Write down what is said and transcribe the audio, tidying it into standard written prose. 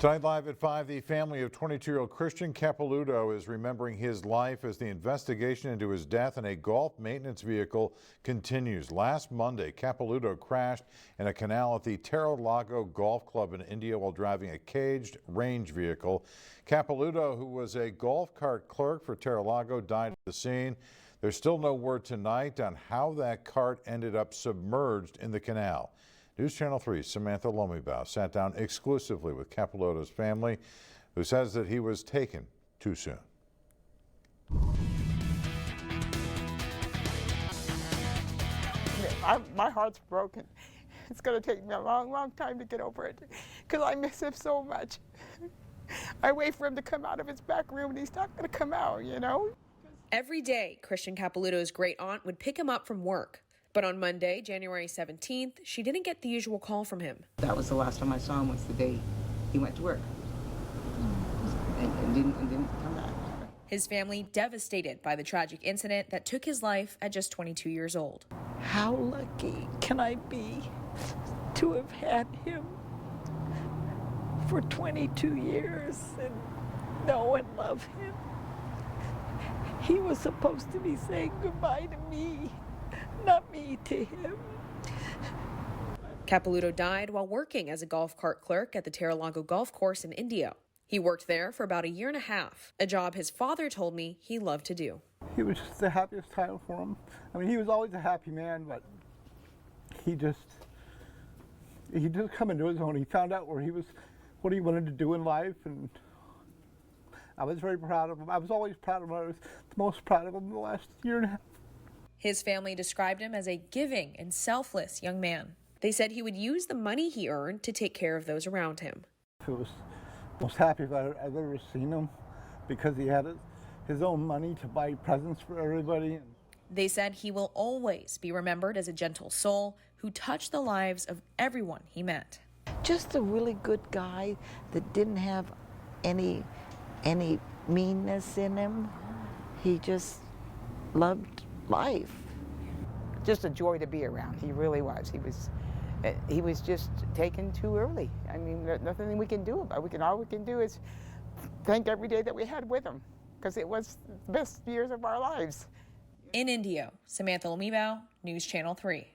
Tonight live at 5, the family of 22-year-old Christian Capilouto is remembering his life as the investigation into his death in a golf maintenance vehicle continues. Last Monday, Capilouto crashed in a canal at the Terra Lago Golf Club in India while driving a caged range vehicle. Capilouto, who was a golf cart clerk for Terra Lago, died at the scene. There's still no word tonight on how that cart ended up submerged in the canal. News Channel 3's Samantha Lomibaugh sat down exclusively with Capilouto's family, who says that he was taken too soon. My heart's broken. It's going to take me a long, long time to get over it because I miss him so much. I wait for him to come out of his back room and he's not going to come out, you know? Every day, Christian Capilouto's great aunt would pick him up from work. But on Monday, January 17th, she didn't get the usual call from him. That was the last time I saw him, was the day he went to work and didn't come back. His family devastated by the tragic incident that took his life at just 22 years old. How lucky can I be to have had him for 22 years and know and love him? He was supposed to be saying goodbye to me, not me to him. Capilouto died while working as a golf cart clerk at the Terra Lago Golf Course in India. He worked there for about a year and a half, a job his father told me he loved to do. It was just the happiest time for him. I mean, he was always a happy man, but he just come into his own. He found out what he wanted to do in life, and I was very proud of him. I was always proud of him. I was the most proud of him in the last year and a half. His family described him as a giving and selfless young man. They said he would use the money he earned to take care of those around him. It was the most happy I've ever seen him because he had his own money to buy presents for everybody. They said he will always be remembered as a gentle soul who touched the lives of everyone he met. Just a really good guy that didn't have any meanness in him. He just loved life. Just a joy to be around. He really was. He was just taken too early. I mean, there's nothing we can do about it. All we can do is thank every day that we had with him because it was the best years of our lives. In India, Samantha Lomibaugh, News Channel 3.